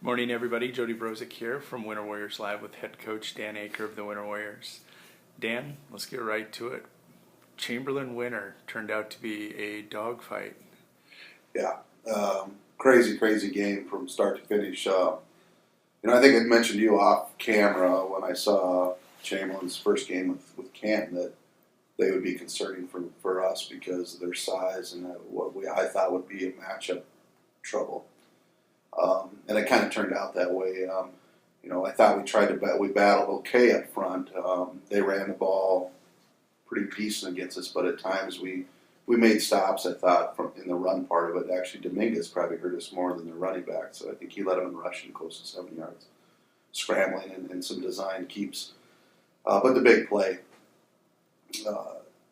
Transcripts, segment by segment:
Morning, everybody. Jody Brozick here from Winter Warriors Live with head coach Dan Aaker of the Winter Warriors. Dan, let's get right to it. Chamberlain Winter turned out to be a dogfight. Yeah, crazy game from start to finish. I think I mentioned to you off camera when I saw Chamberlain's first game with Canton that they would be concerning for us because of their size and what I thought would be a matchup trouble. And it kind of turned out that way. I thought we battled okay up front. They ran the ball pretty decent against us, but at times we made stops, I thought, in the run part of it. Actually, Dominguez probably hurt us more than the running back, so I think he led them in rushing close to 7 yards, scrambling and some design keeps. But the big play,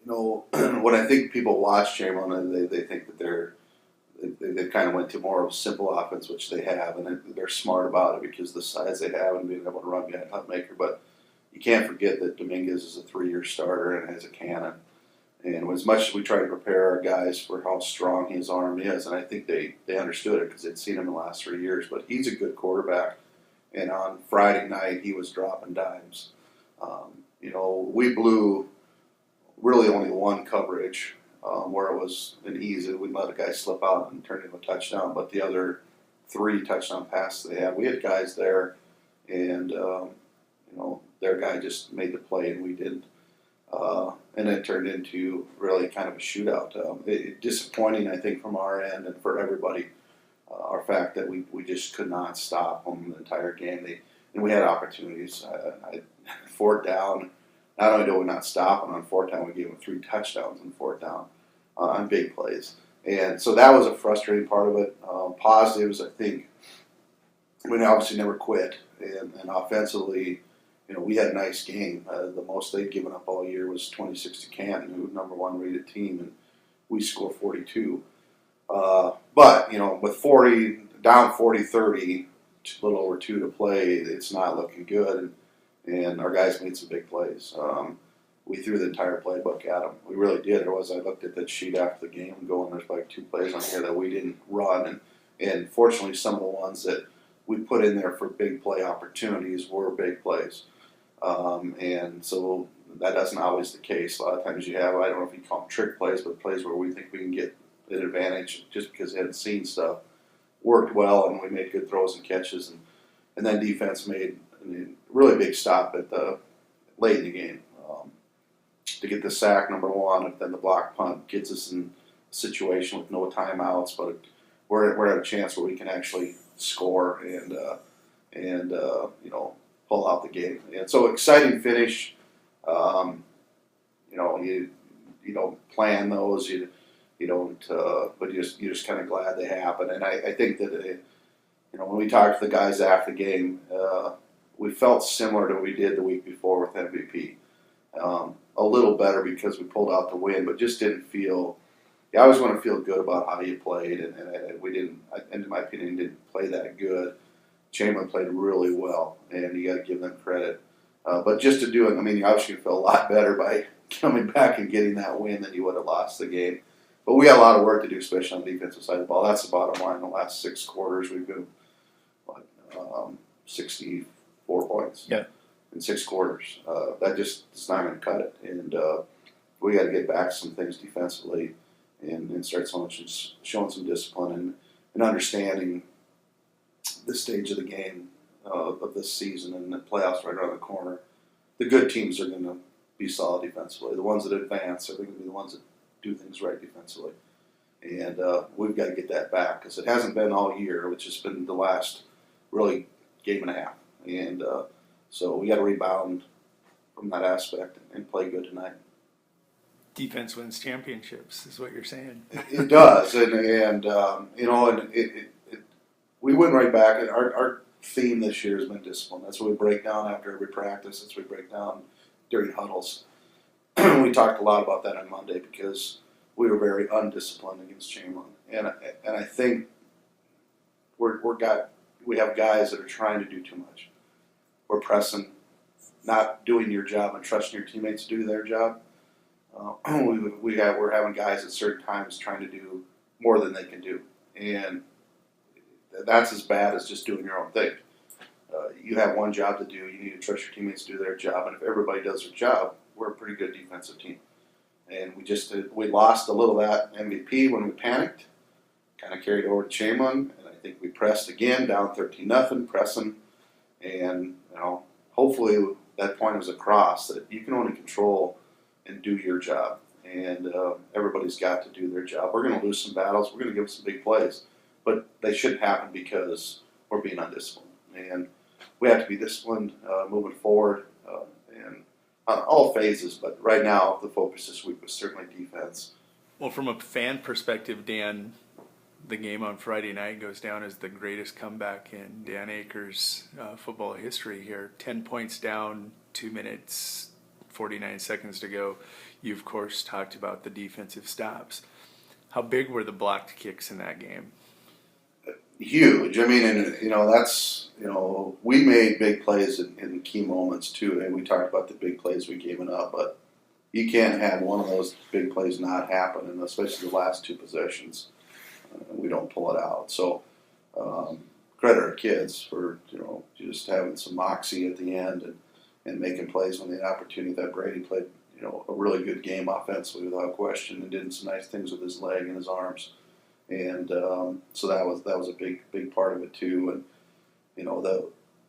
when I think people watch Chamberlain, they think that they kind of went to more of a simple offense, which they have, and they're smart about it because of the size they have and being able to run behind Huntmaker. But you can't forget that Dominguez is a 3-year starter and has a cannon. And as much as we try to prepare our guys for how strong his arm is, and I think they understood it because they'd seen him in the last 3 years, but he's a good quarterback. And on Friday night, he was dropping dimes. We blew really only one coverage where it was an easy. We let a guy slip out and turn into a touchdown, but the other 3 touchdown passes they had, we had guys there, and their guy just made the play and we didn't. And it turned into really kind of a shootout. Disappointing, I think, from our end and for everybody. Our fact that we just could not stop them the entire game. And we had opportunities. Fourth down, not only do we not stop them on fourth down, we gave them 3 touchdowns on fourth down on big plays. And so that was a frustrating part of it. Positives, I think, we obviously never quit. And offensively, we had a nice game. The most they'd given up all year was 26 to Canton, who was number 1 rated team, and we scored 42. But with 40 down 40-30, a little over 2 to play, it's not looking good. And our guys made some big plays. We threw the entire playbook at them. We really did. I looked at that sheet after the game going, there's like 2 plays on here that we didn't run. And fortunately, some of the ones that we put in there for big play opportunities were big plays. And so that isn't always the case. A lot of times you have, I don't know if you call them trick plays, but plays where we think we can get an advantage just because they hadn't seen stuff. Worked well, and we made good throws and catches. And then defense made a really big stop at late in the game to get the sack, number 1, and then the block punt gets us in a situation with no timeouts, but we're at a chance where we can actually score and pull out the game. And so exciting finish. You don't plan those. You don't. But you're just kind of glad they happen. And I think that when we talked to the guys after the game, we felt similar to what we did the week before with MVP. A little better because we pulled out the win, but just didn't feel. You always want to feel good about how you played, and we didn't. In my opinion, didn't play that good. Chamberlain played really well, and you got to give them credit. But just to do it, you obviously feel a lot better by coming back and getting that win than you would have lost the game. But we got a lot of work to do, especially on the defensive side of the ball. That's the bottom line. In the last 6 quarters, we've been 64 points in 6 quarters. That just is not going to cut it. And we got to get back some things defensively and start showing some discipline and understanding the stage of the game of this season and the playoffs right around the corner. The good teams are going to be solid defensively. The ones that advance are going to be the ones that do things right defensively. And we've got to get that back because it hasn't been all year. It's just been the last really game and a half. And so we got to rebound from that aspect and play good tonight. Defense wins championships, is what you're saying. It does, we went right back. And our theme this year has been discipline. That's what we break down after every practice. That's what we break down during huddles. We talked a lot about that on Monday because we were very undisciplined against Chamberlain, and I think we have guys that are trying to do too much. We're pressing, not doing your job, and trusting your teammates to do their job. We're having guys at certain times trying to do more than they can do, and that's as bad as just doing your own thing. You have one job to do. You need to trust your teammates to do their job, and if everybody does their job, we're a pretty good defensive team. And we lost a little of that MVP when we panicked, kind of carried over to Chamberlain, and I think we pressed again, down 13-0, pressing, and hopefully that point was across that you can only control and do your job, and everybody's got to do their job. We're going to lose some battles. We're going to give some big plays, but they shouldn't happen because we're being undisciplined, and we have to be disciplined moving forward and on all phases. But right now, the focus this week was certainly defense. Well, from a fan perspective, Dan, the game on Friday night goes down as the greatest comeback in Dan Aaker's football history here. 10 points down, 2 minutes, 49 seconds to go. You, of course, talked about the defensive stops. How big were the blocked kicks in that game? Huge. I mean, and that's we made big plays in key moments too, and we talked about the big plays we gave up, but you can't have one of those big plays not happen, and especially the last two possessions, we don't pull it out. So credit our kids for just having some moxie at the end and making plays when they had opportunity. That Brady played a really good game offensively without question, and did some nice things with his leg and his arms. And so that was a big part of it too. And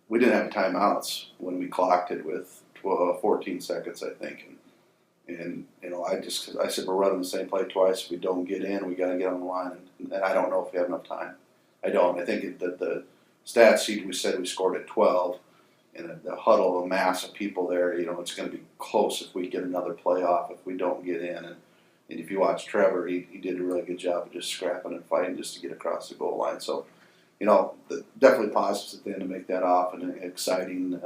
we didn't have timeouts when we clocked it with 14 seconds, I think. And I said we're running the same play twice. If we don't get in, we got to get on the line. And I don't know if we have enough time. I don't. I think that the stat sheet we said we scored at 12, and the huddle, a mass of people there. It's going to be close if we get another play off if we don't get in. And if you watch Trevor, he did a really good job of just scrapping and fighting just to get across the goal line. So, definitely positives at the end to make that off, and exciting,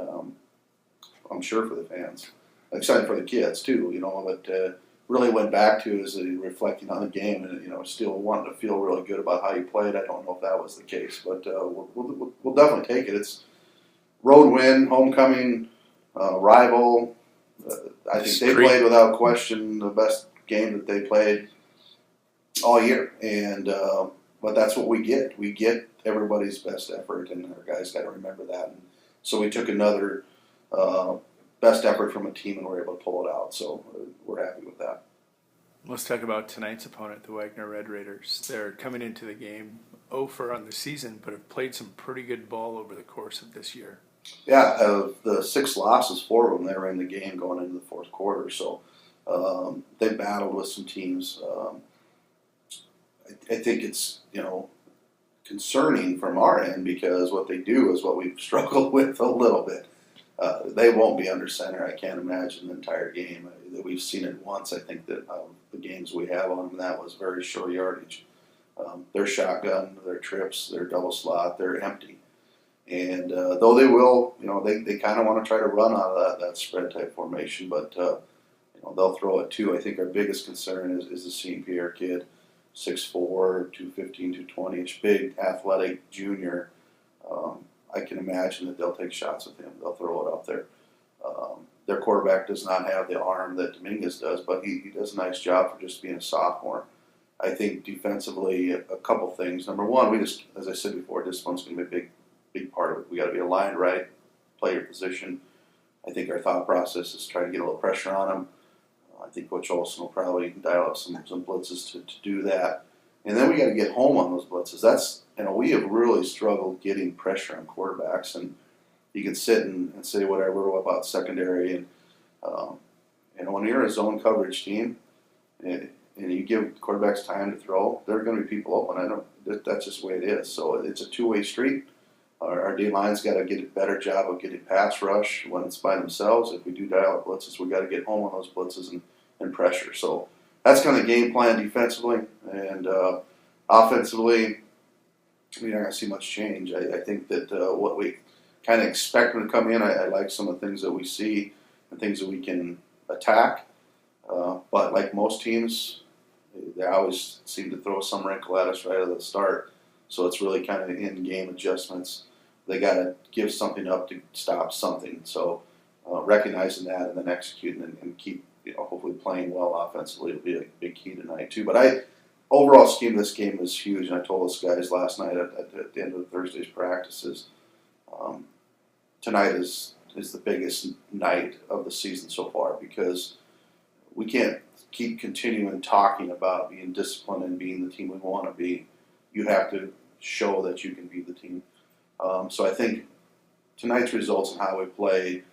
I'm sure, for the fans. Exciting for the kids, too, but really went back to is reflecting on the game and, still wanting to feel really good about how you played. I don't know if that was the case, but we'll definitely take it. It's road win, homecoming, rival. I think they played without question the best game that they played all year, and but that's what we get. We get everybody's best effort, and our guys got to remember that. And so we took another best effort from a team, and we're able to pull it out. So we're happy with that. Let's talk about tonight's opponent, the Wagner Red Raiders. They're coming into the game 0-4 on the season, but have played some pretty good ball over the course of this year. Yeah, the 6 losses, 4 of them, they were in the game going into the fourth quarter. So they battled with some teams. I think it's concerning from our end because what they do is what we've struggled with a little bit. They won't be under center. I can't imagine the entire game. We've seen it once. I think that the games we have on them, that was very short yardage. Their shotgun, their trips, their double slot, they're empty. And though they will, they kind of want to try to run out of that spread type formation, but they'll throw it too. I think our biggest concern is the St. Pierre kid, 6'4", 215, 220-ish, big, athletic junior. I can imagine that they'll take shots with him. They'll throw it up there. Their quarterback does not have the arm that Dominguez does, but he does a nice job for just being a sophomore. I think defensively, a couple things. Number one, as I said before, discipline's going to be a big part of it. We got to be aligned right, play your position. I think our thought process is try to get a little pressure on them. I think Coach Olson will probably dial up some blitzes to do that. And then we got to get home on those blitzes. That's we have really struggled getting pressure on quarterbacks, and you can sit and say whatever about secondary, and when you're a zone coverage team, and you give quarterbacks time to throw, there are going to be people open. That's just the way it is. So it's a two-way street. Our D-line's got to get a better job of getting pass rush when it's by themselves. If we do dial up blitzes, we got to get home on those blitzes and pressure. So that's kind of game plan defensively, and offensively, we're not going to see much change. I think that what we kind of expect them to come in, I like some of the things that we see and things that we can attack. But like most teams, they always seem to throw some wrinkle at us right at the start. So it's really kind of in-game adjustments. They got to give something up to stop something. So recognizing that and then executing and keep, hopefully playing well offensively will be a big key tonight too. But overall scheme of this game is huge, and I told us guys last night at the end of Thursday's practices, tonight is the biggest night of the season so far, because we can't keep continuing talking about being disciplined and being the team we want to be. You have to show that you can be the team. So I think tonight's results and how we play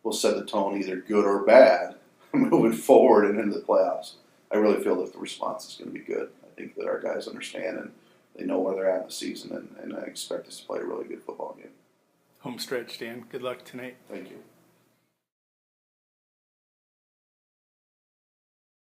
will set the tone, either good or bad, moving forward and into the playoffs. I really feel that the response is going to be good. I think that our guys understand and they know where they're at in the season, and I expect us to play a really good football game. Home stretch, Dan. Good luck tonight. Thank you.